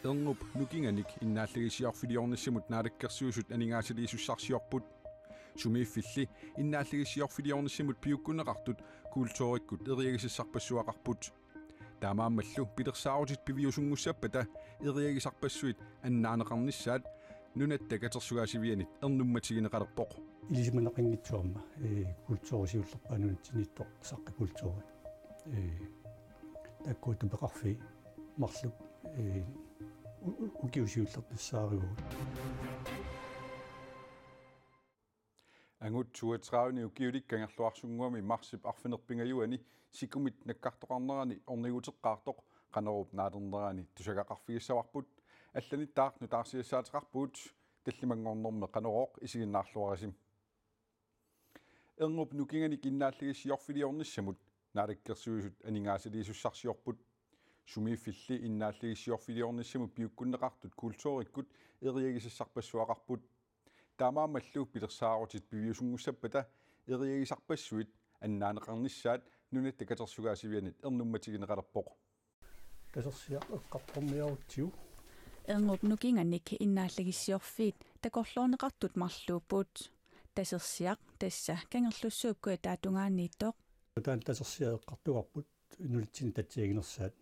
Erngrup nukinganik innaallagisiorfiliornissamut naalakkersuusut aningaasaliisussarsiorput sumiiffilli innaallagisiorfiliornissamut piukkuneqartut kuultoorikkut eriagisissarpassuaqarput taamaammallu pilersaarutit piviusungussapata eriagisarpassuit annaaneqarnissaat nunattakatersugaasivianit ernummatigineqalerpoq илисиманеқингитсуарма культуурисиуллерпаанунитсинитто саққикультуури таккууту пеқарфи марлук укиусиуллертассаариугут ангутсуатраавни укиуликкангерлуарсунгуами марсип арфинерпингаюани сикумит наккартоқарнерани орнигутеққаартоқ қанеруп наалернерани тусагақарфигиссаварпут алланиттаартну таарсиассаатеқарпут таллимангорнэрме қанероқ исигиннаарлуарисим эрнуп нукинганик иннааллигиссиорфилиорниссамут наалаккерсуисут анигаасалиисуссарсиорпут сумииффилли иннааллигиссиорфилиорниссамут пиуккуннеқартут культууриккут эриагисассарпассуақарпут таамаамаллу пилерсаарутит пивиусунгуссаппата эриагисарпассуит аннаанеқарниссаат нунатта катерсугаасивианит эрнумматигинеқалерпоқ тасерсиақ эққарпормиарутсиу эрнуп нукинганик иннааллигиссиорфиит такорлуунеқартут марлууппут тасерсиақ тасса кангерлуссуупкуи таатунгааннииттоқ таан тасерсиақ эққартуарпут нулитсини татсиагинерсаат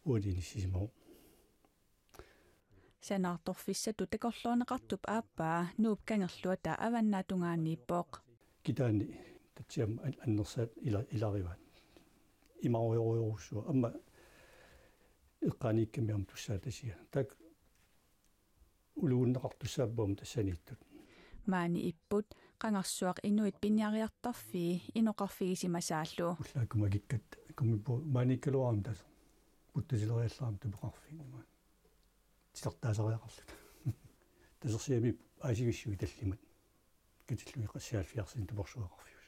уалиниссисимау санаарторфиссату такорлуунеқартуп ааппаа нууп кангерлуата аваннаатунгааннииппоқ китаани татсиам аннерсаат илариваат имауйоруйоруссуа амма эққаниккамиам туссаатасиа так улууннеқартуссааппаум тассанииттут маани иппут қангарсуақ инуит пиниариартарфи иноқарфигисимасааллу уллаакумагиккат кумиппу maanikkaluaram тас путтасилериаллаарам тупеқарфигима тилертаасариақарлут тасерсиами аасигиссуи таллимат катиллуи қассаалфиарсин тупорсуақарфиус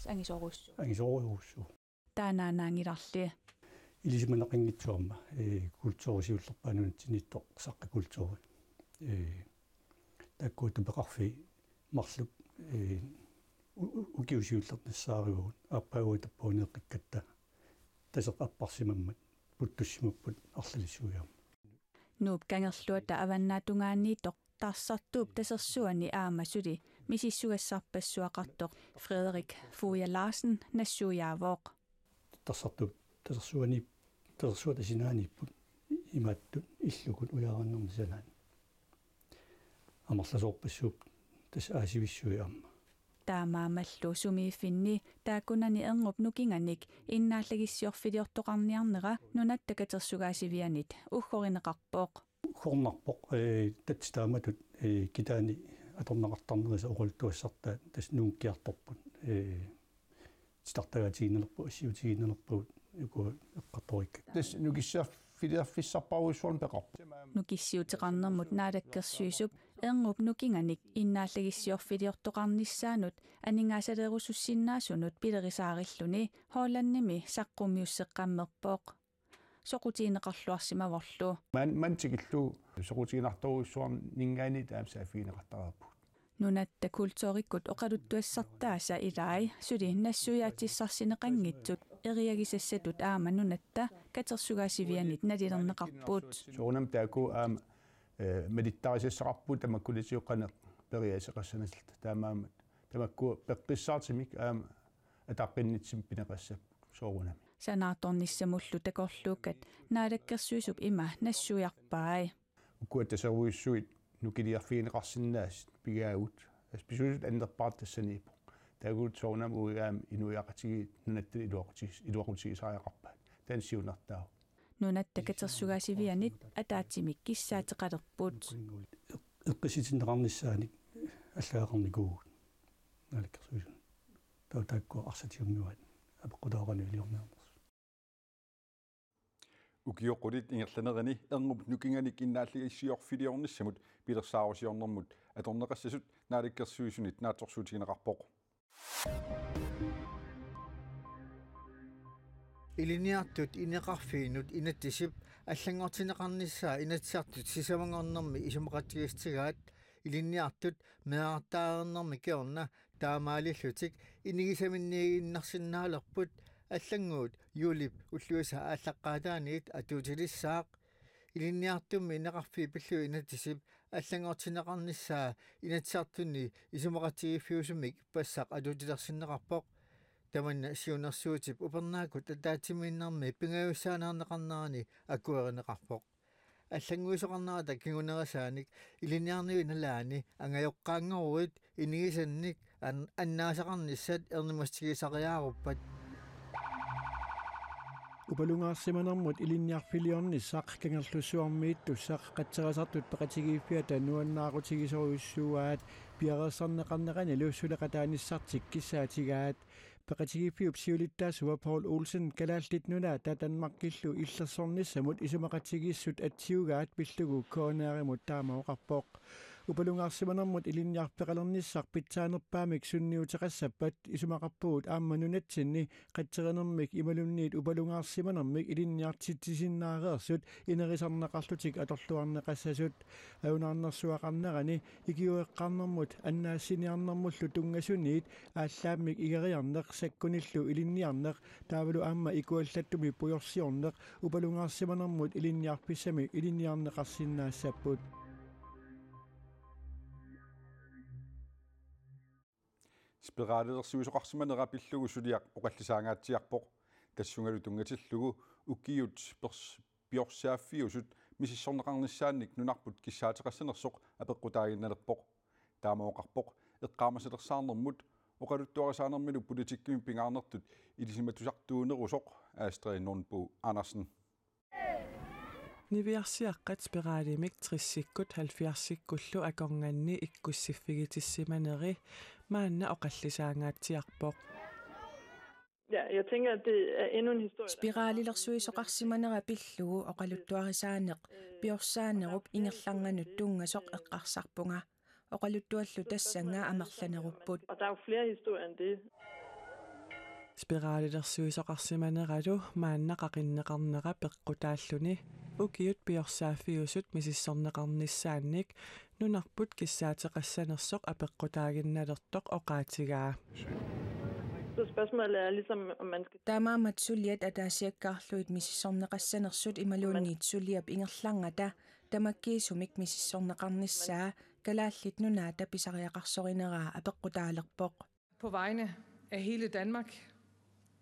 ангисоруссу таананаангиларли илисиманеқингитсуарма культуурисиуллерпаанунитсинитто саққикультуури таккууту пеқарфи марлук укиусиуллертассаариугут ааппаагуутаппуунеэққиккатта тасеқарпарсимаммат путтуссимуппут арлалиссуиам нууп кангерлуата аваннаатунгаанниитоқ таарсартууп тасерсуани аамасули мисиссугассарпассуақартоқ Frederik Fuja Larsen нассуяавоқ тасерсуани тасерсуатасинааниппут имааттут иллукут уяараннерни санаан амерласоорпассууп тас аасивиссуиарма таамаамаллу сумииффинни тааккунани эрнуп нукинганик иннааллагиссиорфилиортоқарниарнера нунаттакатерсугаасивианит уггоринеқарпоқ хорнарпоқ татстааматут китаани аторнеқартарнериса орултуассартаа тас нуункиарторпут стартагатигинерпу ассиутигинерпу ику эққаторик тас нукиссиарфилиарфиссарпауиссуарн пеқар нукиссиутеқарнермут наалаккерсуисуп эрнуп нукинганик иннааллагиссиорфилиортоқарниссаанут анингаасалерусуссиннаасунут пилерисаариллуни хооланними саққумиуссеққаммерпоқ соқутиинеқарлуарсимаворлу мантигиллу соқутиинарторуиссуарн нингаани таамсаафигинеқартараппут нунатта культууриккут оқалуттуассартааса илаи сули нассуяатиссарсинеқангитсут эриагисассатут аама нунатта катерсугаасивианит налилернеқарпут соонам тааку аама медиттарисассақарпут тамаккулисиоққане периасеқассаналт таамаамат тамакку пеққиссаартимик аама атаққиннитсим пинеқассап соорунами санаарторниссамуллу такорлууккат наалаккерсуисуп има нассуярпаи укуатасеруиссуит нукилиарфигинеқарсиннаас пигаагут спесиалит андерпаартассанииппо таагут соонам уигаам инуяқатиги нунаттали илуақутигисариақарпаат таансиунартаа нунатта катерсугаасивианит атаатимик киссаатеқалерпут эққиситиннеқарниссааник аллаагаарникуугут наалаккерсуисун таутаакку арсатиуммуат апеққутаарану илиорнеарнерс укиоқулит ингерланерани эрнуп нукинганик иннааллигиссиорфилиорниссамут пилерсаарусиорнэрмут аторнеқассасут наалаккерсуисунит нааторсуутигинеқарпоқ илиниартут инеқарфиинут инаттисип аллангортинеқарниссаа инатсиартут сисамангорнэрми исумақатигистигаат илинниартут меартаарнэрми киорна таамаалиллутик инигисаминниигиннарсиннаалерпут аллангуут юлип уллуиса ааллаққаатааниит атуутилиссаақ илинниартумми инеқарфи пиллу инатисип аллангортинеқарнissaа инатсартунни исумақатигиффиусумик пассақ алутилерсиннеқарпоқ таманна сиунерсуутип упернаакут атаатимииннарми пингаюссаанаарнеқарнарани акуеринеқарпоқ аллангуисоқарнарата кигунерасааник илиниарниу налаани ангайоққаангоруит инигисанник аннаасақарниссат эрнимастигисариааруппат Upalungaarsimanermut ilinniarfiliornissaq kangerlussuarmiittussaq qatserasartut peqatigiiffiata nuannaaqutigisoruissuugaat piarersarneqarneqani luussuleqataanissartik kissaatigaat peqatigiiffiup siulittaasuva Paul Olsen kalaallit tatanmarkillu illersornissamut isumaqatigissut atsiugaat pillugu koonaarimut taamauqarpoq Upalungaarsimanermut ilinniarpeqalernissaq pitsaanerpaamik sunniuteqassappat isumaqarpugut aammanunatsinni qatserenermik imalunniit upalungaarsimanermik ilinniartitisinnaareersut inerisarneqarlutik atorluarneqassasut aunaarnersuaqarnerani ikiueqqarnermut annaassiniarnermullu tungasuniit ааllaamik igeriarneq sakkunillu ilinniarneq taavalu aamma ikuallattumi pujorsiorneq upalungaarsimanermut ilinniarpissami ilinniarneqarsinnaassaput Spiraaledersuisoqarsimanera pillugu suliaq oqallisaangaatiarpoq tassungalu tungatillugu ukkiut piorsaaffiusut misissorneqarnissaannik nunarput kissaateqassanersoq apeqqutaaginnalerpoq taamaoqarpoq eqqaamasalersaarnermut oqaluttuarisaanermilu politikkimi pingaarnertut ilisimatusartuunerusoq Astrid Nordbo Andersen Niviarsiaqqat spiraalimik trissikkut 70-sikkullu akornganni ikkussiffigitissimaneri maanna oqallisaangaatiarpoq Ja, jeg tænker, at det er endnu en historie. Spiraalilersuisoqarsimanera pillugu oqaluttuarisaaneq piorsaannerup ingerlanganut tungasoq eqqarsarpunga oqaluttuallu tassanga amerlanerupput. Og der er jo flere historier end det. Spiraalilersuisoqarsimaneralu maanna qaqinneqarnera peqqutaalluni ukiut piorsaaffiusut misissorneqarnissaannik nunarput kissaateqassanersoq apeqqutaaginnalertoq oqaatigaa Så spørgsmålet er ligesom, om man skal... Taamaamat suliat ataasiakkaarluit misissorneqassanersut imaluunniit suliap ingerlangata tamakkiisumik misissorneqarnissaa kalaallit nunaata pisariaqarsorinera apeqqutaalerpoq. På vegne af hele Danmark.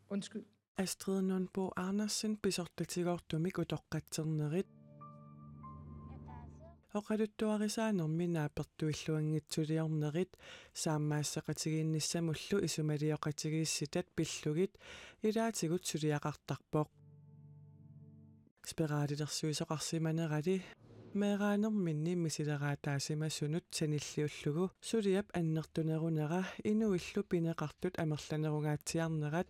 Undskyld. Astrid Nordbo Andersen pisortatigortumik utoqqatsernerit oqaluttuarisaanermi naapertuilluangitsuliornerit saamaassaqatigiinnissamullu isumalioqatigiissitat pillugit ilaatigut suliaqartarpoq spiraalilersuisoqarsimanerali meeraanerminni misileraataasimassunut sanilliullugu suliap annertunerunera inuillu pineqartut amerlanerungaatiarnerat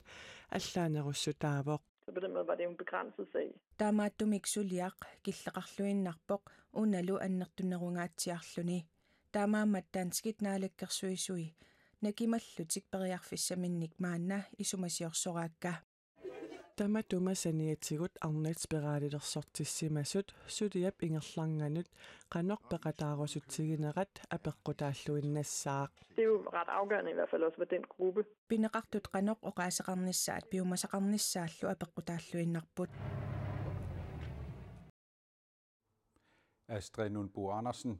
allaanerussutaavoq Så på den måde var det jo en begrænset sag. Taamaattumik suliaq killaqarluinnarpoq unalu annertunerungaatsiarluni taamaammat taanskit naalakkersuisui nakimallutik periarfissaminnik maanna isumasiorsoraakka tamatuma saniatigut arnat spiraalilersortissimasut suliap ingerlanganut qanorpeqataarusutsiginerat apeqqutaalluinnassaaq. Det er jo ret afgørende i hvert fald også for den gruppe. pineqartut qanoq oqaasaqarnissaat piumasaqarnissaallu apeqqutaalluinnarput Astrid Nordbo Andersen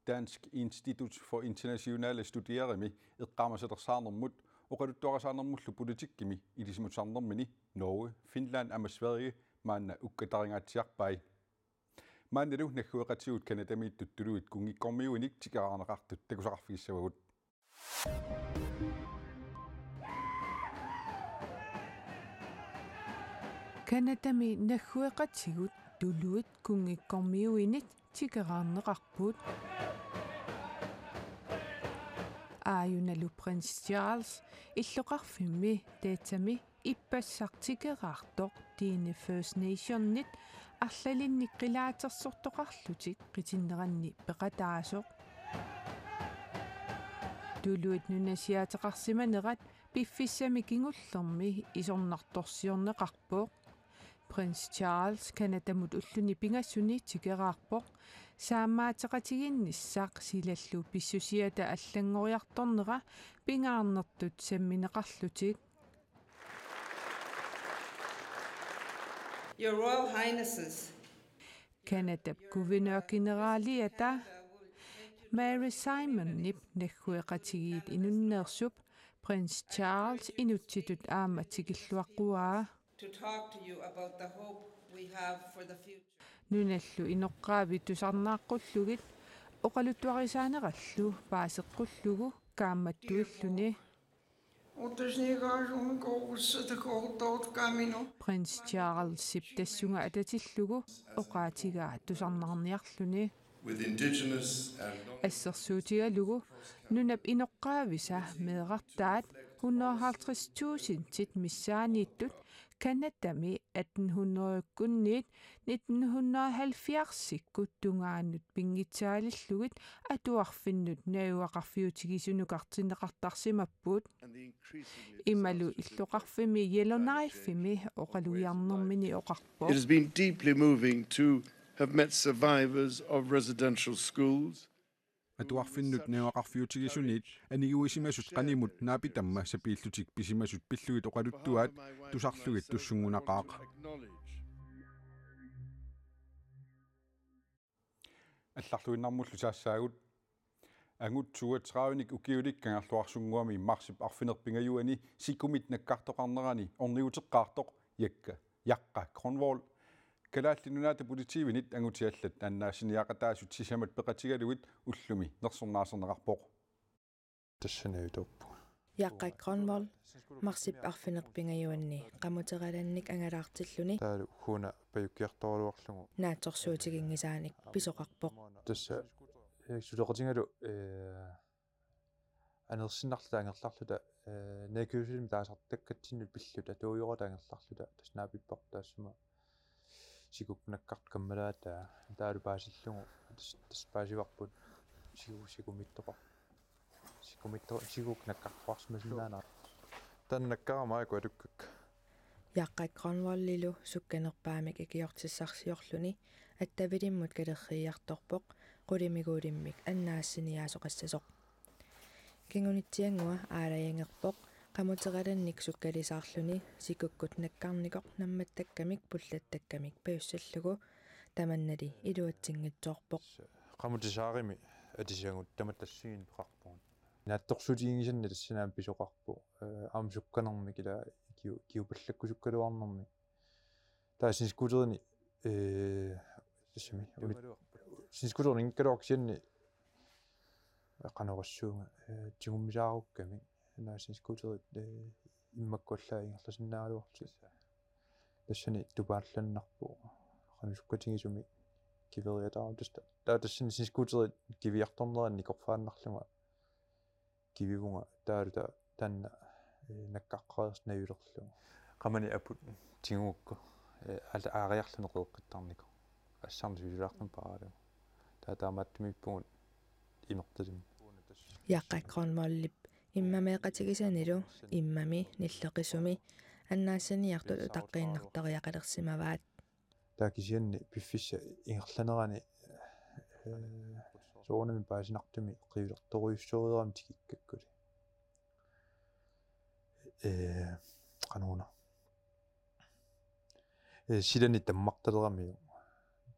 Dansk Institut for Internationale Studerende eqqaamasalersaarnermut oqaluttuarisaanermullu politikkimi ilisimutsarnermini Norge, Finland ama Sverige maanna ukkataringaatiarpai maannalu nakkueqatigut kanadamiittuttulut kungikkormiuinik tikaraarneqartut takusaqarfigissavagut Kanadami nakkueqatigut tuluut kungikkormiuinik tikaraarneqarput Aayunalu Prince Charles illoqarfimmi taatami ippassartikeraartoq tiini First Nationnit арлалинниккилаатерсортоқарлутик қитиннеранни пеқатааsoq тулуит нунасиатеқарсиманерат пиффиссами кингуллерми исорнарторсиорнеқарпоқ Prince Charles канатамут уллуни пингассуни тикераарпоқ саамаатеқатигиннссаақ силаллу писсусиата аллангориарторнера пингаарнертут самминеқарлутик Your Royal Highnesses Canada guvernør-generaliata Mary Simon nip nekhueqatigit inunnersup Prins Charles inutsitut aamatikilluaqquaa nunallu inoqqaavi tusarnaaqqullugit oqaluttuarisaanераллу paaseqqullugu kaammattuilluni Prins Charles sip tassunga atatillugu oqaatigaa tusarnarniarluni ассерсуутигалугу нунап иноққаависа меэқартаат 150.000 миссаанииттут канатами 1800-кунниит 1970-сиккут тунгааннут пингитсаалиллугит атуарфиннут наюақарфиутигисунукартинеқартарсимаппут ималу иллоқарфими елонариффими оқалуиарнэрмини оқарпо It has been deeply moving to have met survivors of residential schools. Atuarfinnut neaqarfiutigisuunit aniguisimasut qanimut naapitamma sapiillutik pisimasut pillugit oqaluttuaat tusarlugit tussungunaqaaq алларлуиннармуллу саассаагут ангутсуат 30ник укиуликкангаллуарсунгуами марсип арфинерпингаюани сикумит наккартоқарнерани орниутеққаартоқ якка яққа Cornwall калааллинунаата политивинит ангутиаллат аннаассиниақатаасут сисамат пеқатигалугит уллуми нерсорнаасернеқарпоқ тассанаутоппу яққак Cornwall марсип арфинерпингаюанни қамутераланник ангалаартиллуни таалу хуна паюккиарторлуарлугу наатсорсуутигингисааник писоқарпоқ тасса сулеқатингалу анерсиннарлута ангерларлута накюсилим таасартаккатсиннут пиллута туйората ангерларлута таснаапиппар таассума сикукнаккарт каммалаата таалу паасиллугу таспаасиварпут сикумиттоқар сикукнаккарфарсмасиннаана таннаккарамаа куалуккак яққак Cornwall-лилу сукканерпаамик икиортиссарсиорлуни аттавилиммут калеррииарторпоқ qulимигуулиммик аннаассиниаасоқассасоқ кингунитсиангуа аалаянгерпоқ qamuteralannik sukkalisaarluni sikukkut nakkarnikoq nammattakkамик пуллаттаккамик паюссаллугу таманнали илуатсингитсоорпоқ qamutisaarimi атисиангут таматтассигин пеқарпуун наатторсутингисанна тассинаам писоқарпу аам сукканерми кила киупаллаккусуккалуарнерми таасинскутерни тассами синскутерни ингкалуарксианни qanорассуунга тигуммисаарукками наасинскутерит иммаккуаллаа ингерласиннаалуарти тассани тупаалланнарпу qanusukkatigisuми кивериатаа тассани синскутерит кивиарторнеранни корфааннарлуга кививунга таалута танна наккаққаерснавилерлугу qamani aput tiguukku аариарлунеқеэққиттарнику ассарни сулаартун паралу таатаамааттумиппугут имерталим яққак Cornwall-лип иммамеэқатигисанилу иммами ниллеқисуми аннаассаниартут утаққииннартариақалерсимаваат таакисианни пиффисса ингерланерани соонами паасинартуми қивилерторуйуссориерами тикиккаккули qanuna силани таммарталерамиу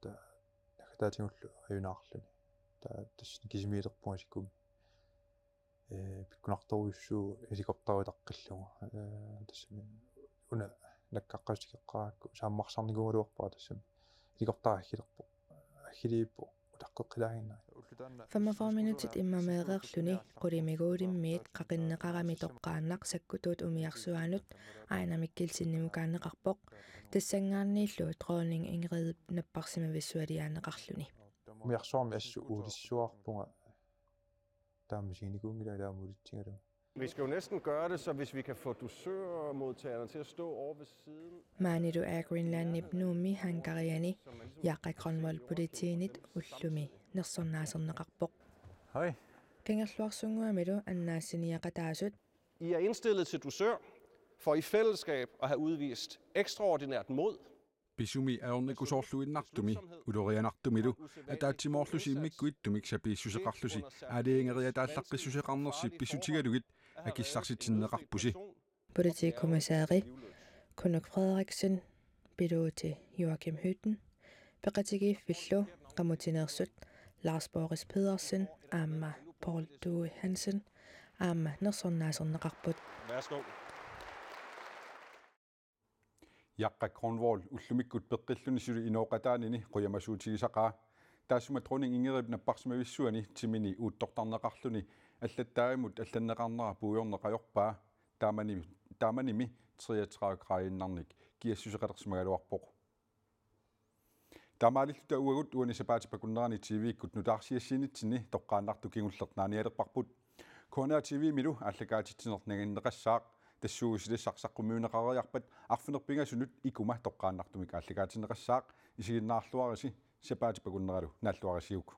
та накатаатингуллу аюнаарлуни та тасни кисимиилерпунга сиккуми пиккунарторуйуссуу хеликоптеритаққиллугу тассами уна наккаққастикеққаакку сааммарсарникугалуарпаа тассами хеликоптерахилерпо ахилииппо утаққеққилаагинна 45 минутит иммамеэреерлүни qulимигуулиммиит qaqinneqarami toqqaannaq sakkutut umiarsuanut аанамиккилсиннимукаанеқарпоқ тассангаарнииллу дроонинг Ingrid наппарсима виссуалиаанеқарлүни умиарсуарми ассу уулиссуарпунга таамисигникуунгилаамулитсигалу Vi skal jo næsten gøre det, så hvis vi kan få dusørmodtagerne til at stå over ved siden. Maanilu Greenland nuumi hankariani yaqa Cornwall politiinit ullumi nersornaaserneqarpoq. Hej. Kangerluarsunguamilu annaassiniaqataasut. I er indstillet til dusør for i fællesskab at have udvist ekstraordinært mod. Pisumi aornikusorluinnartumi ulorianartumilu ataatsimorlusiimmikkuittumik sapiissuseqarlusi aaliingeriataallaqqissuseqarnersi pissutigalugit akissarsitinneqarpusi Politikommissari Kunuk Frederiksen biluuti Joachim Hytten peqatigiiffillu qamutineersut Lars Boris Pedersen aamma Paul Due Hansen aamma nersornaaserneqarput. Værsgo. Jaqqa Cornwall ullumikkut peqqilluni inooqataanini quyamasuutigisaqaa taassumat running ingerib napparsmavissuani timini uuttortarneqarluni аллаттаагимут алланнеқарнера пуйорнеқajorpaa тааманими 33 граадиннарник киассусеқалерсимагалуарпоқ таамаалиллута уагут уанисапаати пакуннерани тв-иккут нутаарсиассинитсини тоққааннарту кигуллернаниалерпарпут кона тв милу аллагаатитсинернагиннеқассаақ тассуугисилиссарсаққумиунеқариарпат арфинерпингасунут икума тоққааннартумик аллагаатинеқассаақ исигиннаарлуариси сапаати пакуннералу нааллуарисиуку